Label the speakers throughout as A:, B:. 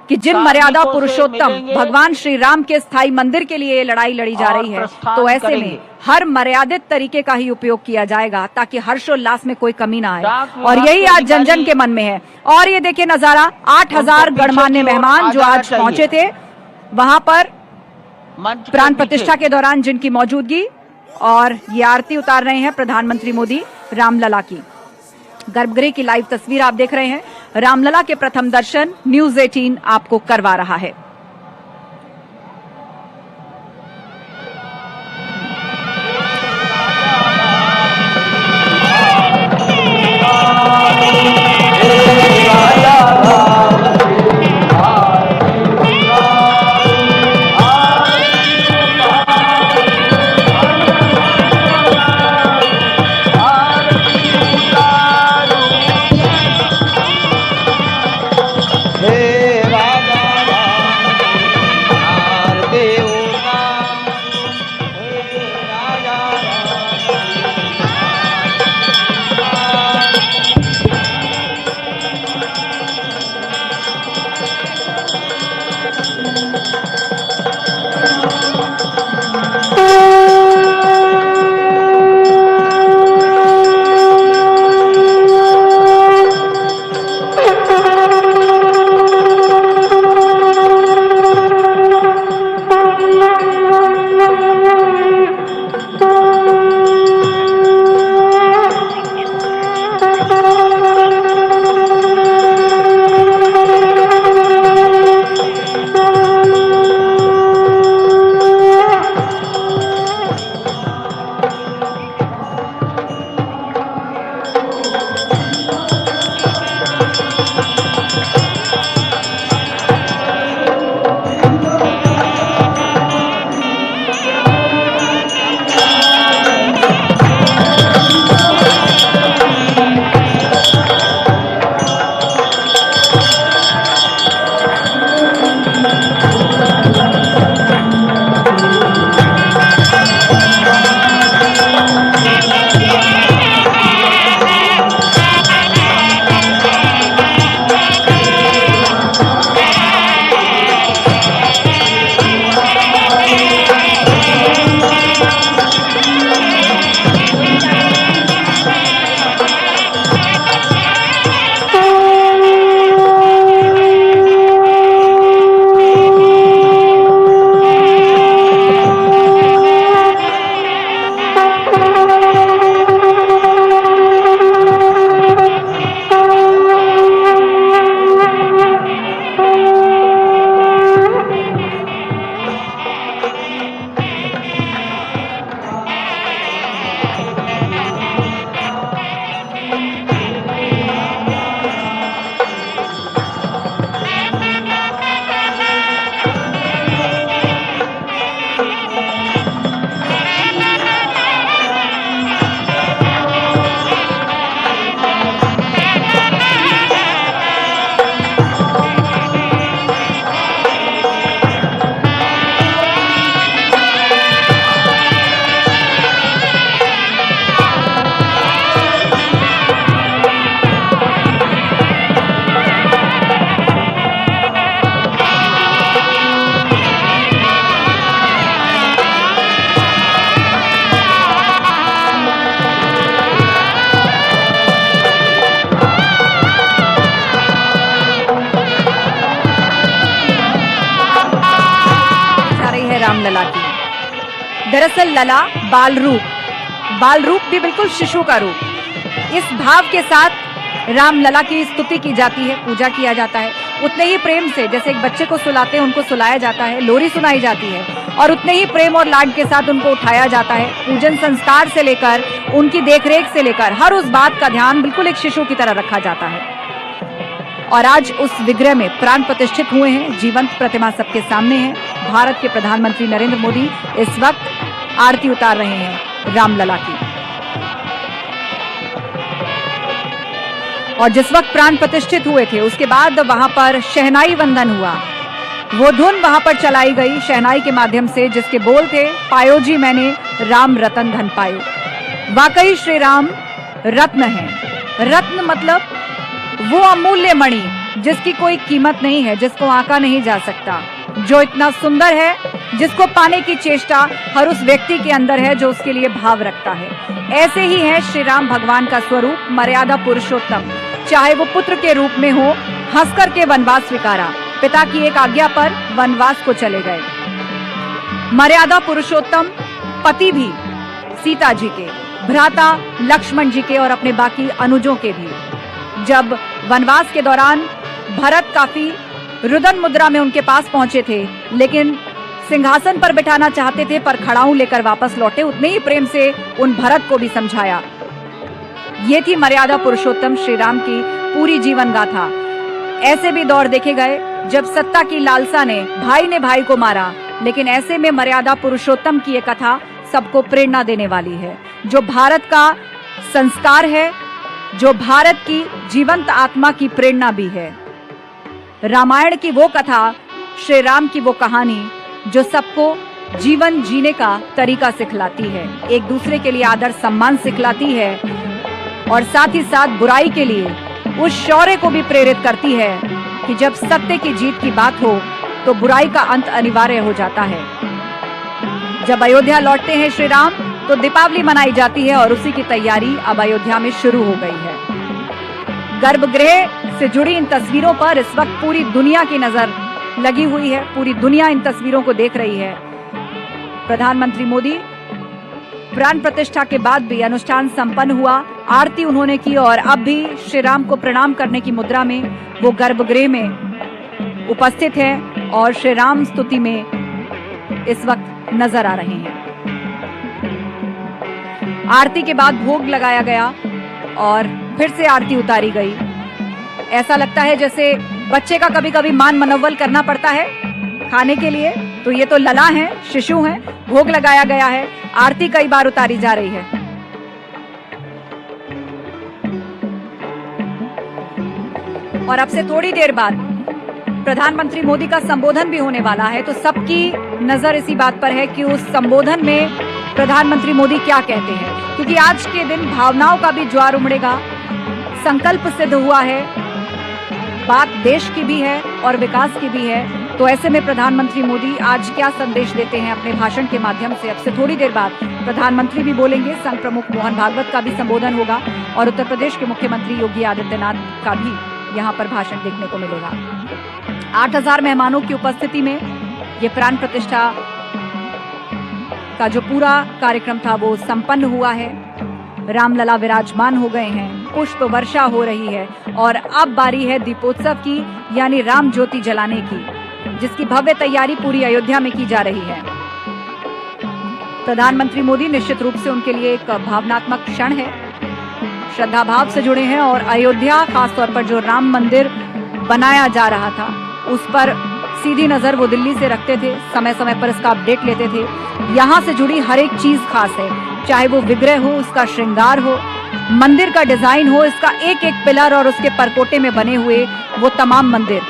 A: कि जिन मर्यादा पुरुषोत्तम भगवान श्री राम के स्थायी मंदिर के लिए लड़ाई लड़ी जा रही है, तो ऐसे में हर मर्यादित तरीके का ही उपयोग किया जाएगा ताकि हर्षोल्लास में कोई कमी ना आए। और यही आज जन जन के मन में है। और ये देखिए नजारा, 8,000 गणमान्य मेहमान जो आज पहुंचे थे वहां पर प्राण प्रतिष्ठा के दौरान, जिनकी मौजूदगी, और ये आरती उतार रहे हैं प्रधानमंत्री मोदी रामलला की। गर्भगृह की लाइव तस्वीर आप देख रहे हैं। रामलला के प्रथम दर्शन न्यूज़ 18 आपको करवा रहा है। रामलला की। दरअसल लला बाल रूप भी बिल्कुल शिशु का रूप। इस भाव के साथ रामलला की स्तुति की जाती है, पूजा किया जाता है। उतने ही प्रेम से जैसे एक बच्चे को सुलाते हैं उनको सुलाया जाता है, लोरी सुनाई जाती है, और उतने ही प्रेम और लाड के साथ उनको उठाया जाता है। पूजन संस्कार से लेकर उनकी देखरेख से लेकर हर उस बात का ध्यान बिल्कुल एक शिशु की तरह रखा जाता है। और आज उस विग्रह में प्राण प्रतिष्ठित हुए हैं, जीवंत प्रतिमा सबके सामने है। भारत के प्रधानमंत्री नरेंद्र मोदी इस वक्त आरती उतार रहे हैं रामलला की। और जिस वक्त प्राण प्रतिष्ठित हुए थे उसके बाद वहां पर शहनाई वंदन हुआ। वो धुन वहां पर चलाई गई शहनाई के माध्यम से, जिसके बोल थे, पायो जी मैंने राम रतन धन पायो। वाकई श्री राम रत्न है। रत्न मतलब वो अमूल्य मणि जिसकी कोई कीमत नहीं है, जिसको आंका नहीं जा सकता, जो इतना सुंदर है, जिसको पाने की चेष्टा हर उस व्यक्ति के अंदर है जो उसके लिए भाव रखता है। ऐसे ही है श्री राम भगवान का स्वरूप, मर्यादा पुरुषोत्तम। चाहे वो पुत्र के रूप में हो, हंसकर के वनवास स्वीकारा, पिता की एक आज्ञा पर वनवास को चले गए। मर्यादा पुरुषोत्तम पति भी सीता जी के, भ्राता लक्ष्मण जी के और अपने बाकी अनुजों के भी। जब वनवास के दौरान भरत काफी रुदन मुद्रा में उनके पास पहुंचे थे, लेकिन सिंहासन पर बिठाना चाहते थे पर खड़ाऊ लेकर वापस लौटे, उतने ही प्रेम से उन भरत को भी समझाया। ये थी मर्यादा पुरुषोत्तम श्री राम की पूरी जीवन गाथा। ऐसे भी दौर देखे गए जब सत्ता की लालसा ने भाई को मारा, लेकिन ऐसे में मर्यादा पुरुषोत्तम की ये कथा सबको प्रेरणा देने वाली है, जो भारत का संस्कार है, जो भारत की जीवंत आत्मा की प्रेरणा भी है। रामायण की वो कथा, श्री राम की वो कहानी जो सबको जीवन जीने का तरीका सिखलाती है, एक दूसरे के लिए आदर सम्मान सिखलाती है और साथ ही साथ बुराई के लिए उस शौर्य को भी प्रेरित करती है कि जब सत्य की जीत की बात हो तो बुराई का अंत अनिवार्य हो जाता है। जब अयोध्या लौटते हैं श्री राम तो दीपावली मनाई जाती है और उसी की तैयारी अब अयोध्या में शुरू हो गई है। गर्भगृह से जुड़ी इन तस्वीरों पर इस वक्त पूरी दुनिया की नजर लगी हुई है, पूरी दुनिया इन तस्वीरों को देख रही है। प्रधानमंत्री मोदी प्राण प्रतिष्ठा के बाद भी अनुष्ठान संपन्न हुआ, आरती उन्होंने की और अब भी श्री राम को प्रणाम करने की मुद्रा में वो गर्भगृह में उपस्थित हैं और श्री राम स्तुति में इस वक्त नजर आ रहे हैं। आरती के बाद भोग लगाया गया और फिर से आरती उतारी गई। ऐसा लगता है जैसे बच्चे का कभी कभी मान मनोबल करना पड़ता है खाने के लिए, तो ये तो लला हैं, शिशु हैं, भोग लगाया गया है, आरती कई बार उतारी जा रही है। और अब से थोड़ी देर बाद प्रधानमंत्री मोदी का संबोधन भी होने वाला है, तो सबकी नजर इसी बात पर है कि उस संबोधन में प्रधानमंत्री मोदी क्या कहते हैं, क्योंकि आज के दिन भावनाओं का भी ज्वार उमड़ेगा। संकल्प सिद्ध हुआ है, बात देश की भी है और विकास की भी है, तो ऐसे में प्रधानमंत्री मोदी आज क्या संदेश देते हैं अपने भाषण के माध्यम से। अब से थोड़ी देर बाद प्रधानमंत्री भी बोलेंगे, संघ प्रमुख मोहन भागवत का भी संबोधन होगा और उत्तर प्रदेश के मुख्यमंत्री योगी आदित्यनाथ का भी यहाँ पर भाषण देखने को मिलेगा। 8000 मेहमानों की उपस्थिति में ये प्राण प्रतिष्ठा का जो पूरा कार्यक्रम था वो संपन्न हुआ है। रामलला विराजमान हो गए हैं, पुष्प वर्षा हो रही है और अब बारी है दीपोत्सव की, यानी राम ज्योति जलाने की, जिसकी भव्य तैयारी पूरी अयोध्या में की जा रही है। प्रधानमंत्री मोदी निश्चित रूप से उनके लिए एक भावनात्मक क्षण है, श्रद्धा भाव से जुड़े हैं और अयोध्या, खासतौर पर जो राम मंदिर बनाया जा रहा था उस पर सीधी नजर वो दिल्ली से रखते थे, समय समय पर इसका अपडेट लेते थे। यहाँ से जुड़ी हर एक चीज खास है, चाहे वो विग्रह हो, उसका श्रृंगार हो, मंदिर का डिजाइन हो, इसका एक एक पिलर और उसके परकोटे में बने हुए वो तमाम मंदिर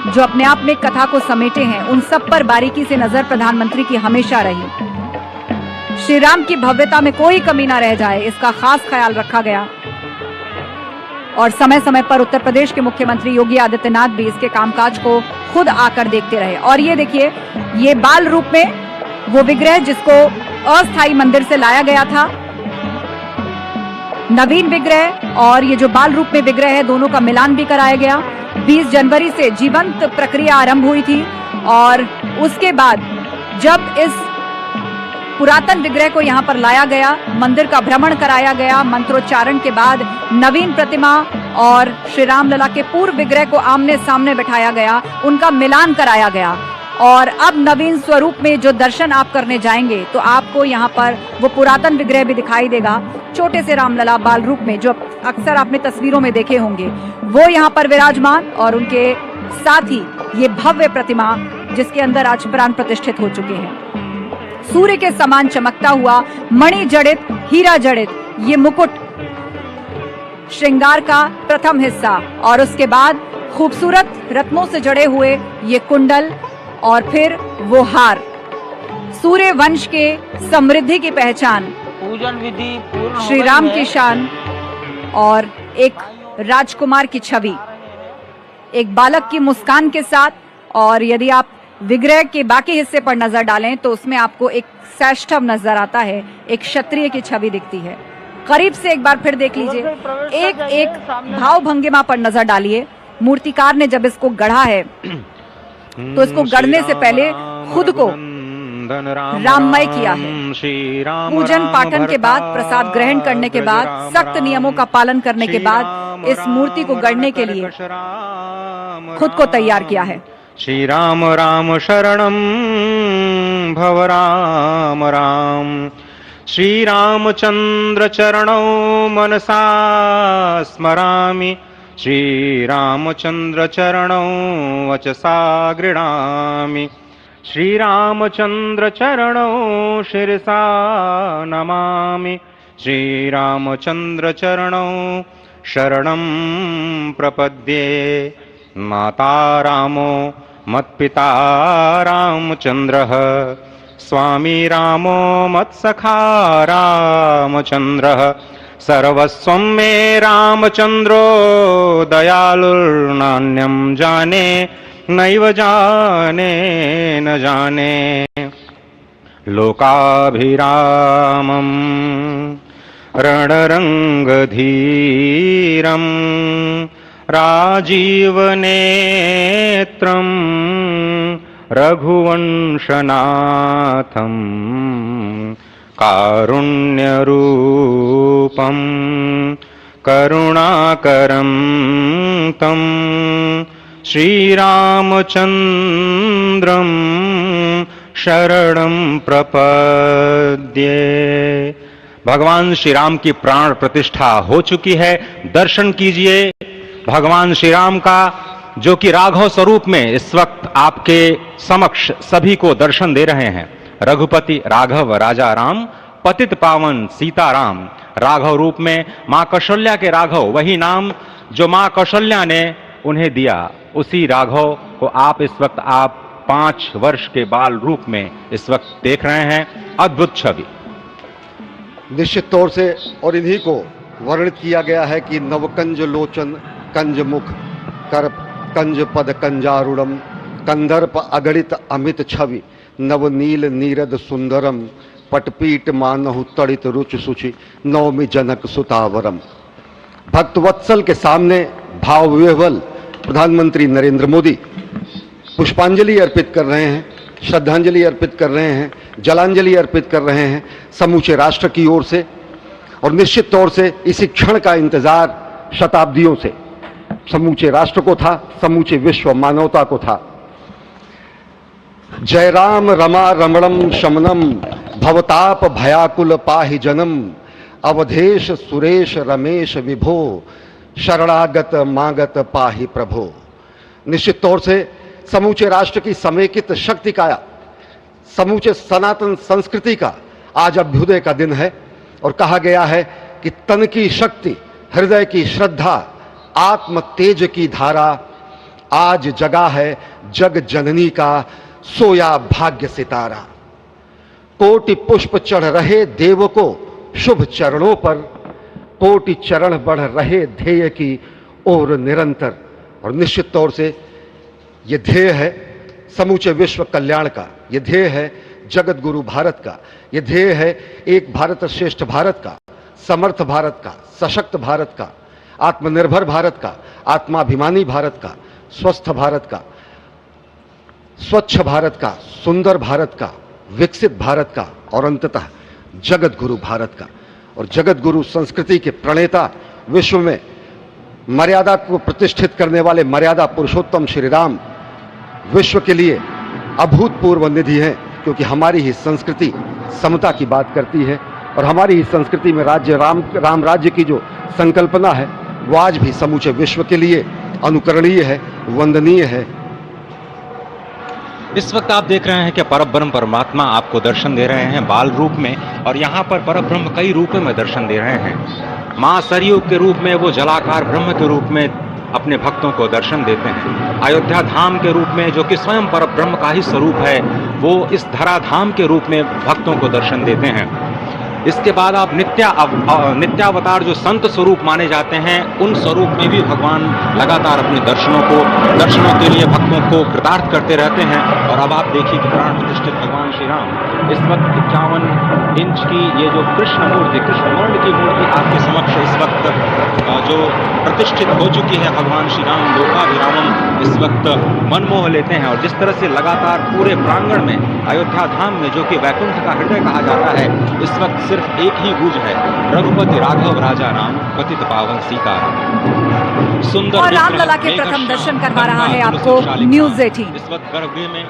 A: जो अपने आप में कथा को समेटे हैं, उन सब पर बारीकी से नजर प्रधानमंत्री की हमेशा रही। श्री राम की भव्यता में कोई कमी ना रह जाए, इसका खास ख्याल रखा गया और समय समय पर उत्तर प्रदेश के मुख्यमंत्री योगी आदित्यनाथ भी इसके कामकाज को खुद आकर देखते रहे। और ये देखिए, ये बाल रूप में वो विग्रह जिसको अस्थायी मंदिर से लाया गया था, नवीन विग्रह और ये जो बाल रूप में विग्रह है, दोनों का मिलान भी कराया गया। 20 जनवरी से जीवंत प्रक्रिया आरंभ हुई थी और उसके बाद जब इस पुरातन विग्रह को यहाँ पर लाया गया, मंदिर का भ्रमण कराया गया, मंत्रोच्चारण के बाद नवीन प्रतिमा और श्री रामलला के पूर्व विग्रह को आमने सामने बिठाया गया, उनका मिलान कराया गया और अब नवीन स्वरूप में जो दर्शन आप करने जाएंगे तो आपको यहाँ पर वो पुरातन विग्रह भी दिखाई देगा, छोटे से रामलला बाल रूप में जो अक्सर आपने तस्वीरों में देखे होंगे, वो यहाँ पर विराजमान और उनके साथ ही ये भव्य प्रतिमा जिसके अंदर आज प्राण प्रतिष्ठित हो चुके हैं। सूर्य के समान चमकता हुआ मणि जड़ित, हीरा जड़ित ये मुकुट श्रृंगार का प्रथम हिस्सा और उसके बाद खूबसूरत रत्नों से जड़े हुए ये कुंडल और फिर वो हार, सूर्य वंश के समृद्धि की पहचान,
B: पूजन विधि पूर्ण
A: श्री राम की शान और एक राजकुमार की छवि, एक बालक की मुस्कान के साथ, और यदि आप विग्रह के बाकी हिस्से पर नजर डालें तो उसमें आपको एक सैष्ठव नजर आता है, एक क्षत्रिय की छवि दिखती है। करीब से एक बार फिर देख लीजिए, एक एक भाव भंगिमा पर नजर डालिए। मूर्तिकार ने जब इसको गढ़ा है तो इसको गढ़ने से पहले खुद को राममय किया है। पूजन पाठन के बाद, प्रसाद ग्रहण करने के बाद, सख्त नियमों का पालन करने के बाद इस मूर्ति को गढ़ने के लिए खुद को तैयार किया है।
C: श्री राम राम शरणं भव राम राम, श्री रामचंद्र चरणौ मनसा स्मरामि, श्री रामचंद्र चरणौ वचसा गृह्णामि, श्री रामचंद्र चरणौ शिरसा नमामि, श्री रामचंद्र चरणौ शरणं प्रपद्ये। माता रामो मत्पिता रामचंद्रः, स्वामी रामो मत्सखा रामचंद्रः, सर्वस्वं मे रामचंद्रो दयालुर्नान्यं जाने नैव जाने न जाने। लोकाभिरामं रणरंगधीरं राजीवनेत्रं रघुवंशनाथं, कारुण्यरूपं करुणाकरं तं श्रीरामचंद्रं शरणं प्रपद्ये। भगवान श्री राम की प्राण प्रतिष्ठा हो चुकी है। दर्शन कीजिए भगवान श्री राम का, जो कि राघव स्वरूप में इस वक्त आपके समक्ष सभी को दर्शन दे रहे हैं। रघुपति राघव राजा राम, पतित पावन सीताराम। राघव रूप में मां कौशल्या के राघव, वही नाम जो मां कौशल्या ने उन्हें दिया, उसी राघव को आप इस वक्त 5 वर्ष के बाल रूप में इस वक्त देख रहे हैं। अद्भुत छवि।
D: निश्चित तौर से, और इन्हीं को वर्णित किया गया है कि नवकंज लोचन कंज मुख कर कंज पद कंजारुणम, कंदर्प अगणित अमित छवि, नवनील नीरद सुंदरम, पटपीट मानहु तड़ित रुचि सुचि, नवमी जनक सुतावरम। भक्तवत्सल के सामने भाव विह्वल प्रधानमंत्री नरेंद्र मोदी पुष्पांजलि अर्पित कर रहे हैं, श्रद्धांजलि अर्पित कर रहे हैं, जलांजलि अर्पित कर रहे हैं समूचे राष्ट्र की ओर से। और निश्चित तौर से इसी क्षण का इंतजार शताब्दियों से समूचे राष्ट्र को था, समूचे विश्व मानवता को था। जय राम रमा रमणम शमनम, भवताप भयाकुल पाहि जनम, अवधेश सुरेश रमेश विभो, शरणागत मागत पाहि प्रभो। निश्चित तौर से समूचे राष्ट्र की समेकित शक्ति का, समूचे सनातन संस्कृति का आज अभ्युदय का दिन है। और कहा गया है कि तन की शक्ति, हृदय की श्रद्धा, आत्म तेज की धारा आज जगा है जग जननी का सोया भाग्य सितारा। कोटि पुष्प चढ़ रहे देव को शुभ चरणों पर, कोटि चरण बढ़ रहे ध्येय की ओर निरंतर। और निश्चित तौर से यह ध्येय है समूचे विश्व कल्याण का, यह ध्येय है जगत गुरु भारत का, यह ध्येय है एक भारत श्रेष्ठ भारत का, समर्थ भारत का, सशक्त भारत का, आत्मनिर्भर भारत का, आत्माभिमानी भारत का, स्वस्थ भारत का, स्वच्छ भारत का, सुंदर भारत का, विकसित भारत का, और अंततः जगत गुरु भारत का। और जगत गुरु संस्कृति के प्रणेता, विश्व में मर्यादा को प्रतिष्ठित करने वाले मर्यादा पुरुषोत्तम श्री राम विश्व के लिए अभूतपूर्व निधि है, क्योंकि हमारी ही संस्कृति समता की बात करती है। और हमारी ही संस्कृति में राज्य राम राज्य की जो संकल्पना है वो आज भी समूचे विश्व के लिए अनुकरणीय है, वंदनीय है।
C: इस वक्त आप देख रहे हैं कि परब्रह्म परमात्मा आपको दर्शन दे रहे हैं बाल रूप में, और यहाँ पर परब्रह्म कई रूपों में दर्शन दे रहे हैं। माँ सरयू के रूप में वो जलाकार ब्रह्म के रूप में अपने भक्तों को दर्शन देते हैं। अयोध्या धाम के रूप में, जो कि स्वयं परब्रह्म का ही स्वरूप है, वो इस धरा धाम के रूप में भक्तों को दर्शन देते हैं। इसके बाद आप नित्यावतार जो संत स्वरूप माने जाते हैं, उन स्वरूप में भी भगवान लगातार अपने दर्शनों के लिए भक्तों को कृतार्थ करते रहते हैं। और अब आप देखिए कि प्राण प्रतिष्ठित भगवान श्री राम इस वक्त 51 इंच की ये जो कृष्ण वर्ण की मूर्ति आपके समक्ष इस वक्त जो प्रतिष्ठित हो चुकी है, भगवान श्री राम लोकाभिरामम इस वक्त मनमोह लेते हैं। और जिस तरह से लगातार पूरे प्रांगण में अयोध्या धाम में, जो कि वैकुंठ का हृदय कहा जाता है, इस वक्त सिर्फ एक ही गूंज है, रघुपति राघव राजा राम, पतित पावन सीताराम। सुंदर
A: और रामलला के प्रथम दर्शन करवा रहा है आपको न्यूज़ 18।
C: इस वक्त गर्भगृह में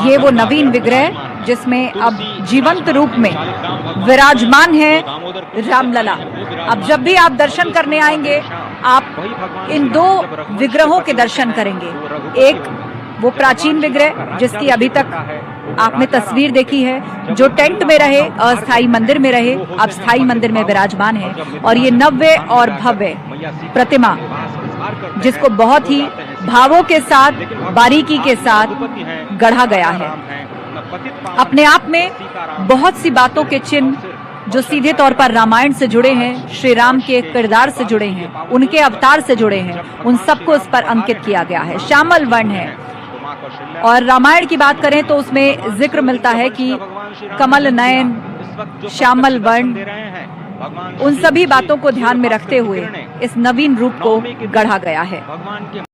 A: ये वो नवीन विग्रह जिसमें अब जीवंत रूप में विराजमान है रामलला। अब जब भी आप दर्शन करने आएंगे, आप इन दो विग्रहों के दर्शन करेंगे। एक वो प्राचीन विग्रह जिसकी अभी तक आपने तस्वीर देखी है, जो टेंट में रहे, अस्थाई मंदिर में रहे, अब स्थायी मंदिर में विराजमान है। और ये नव्य और भव्य प्रतिमा जिसको बहुत ही भावों के साथ, बारीकी के साथ गढ़ा गया है। अपने आप में बहुत सी बातों के चिन्ह जो सीधे तौर पर रामायण से जुड़े हैं, श्री राम के किरदार से जुड़े हैं, उनके अवतार से जुड़े हैं, उन सबको इस पर अंकित किया गया है। श्यामल वर्ण है। और रामायण की बात करें तो उसमें जिक्र मिलता है कि कमल नयन, श्यामल वर्ण, उन सभी बातों को ध्यान में रखते हुए इस नवीन रूप को गढ़ा गया है।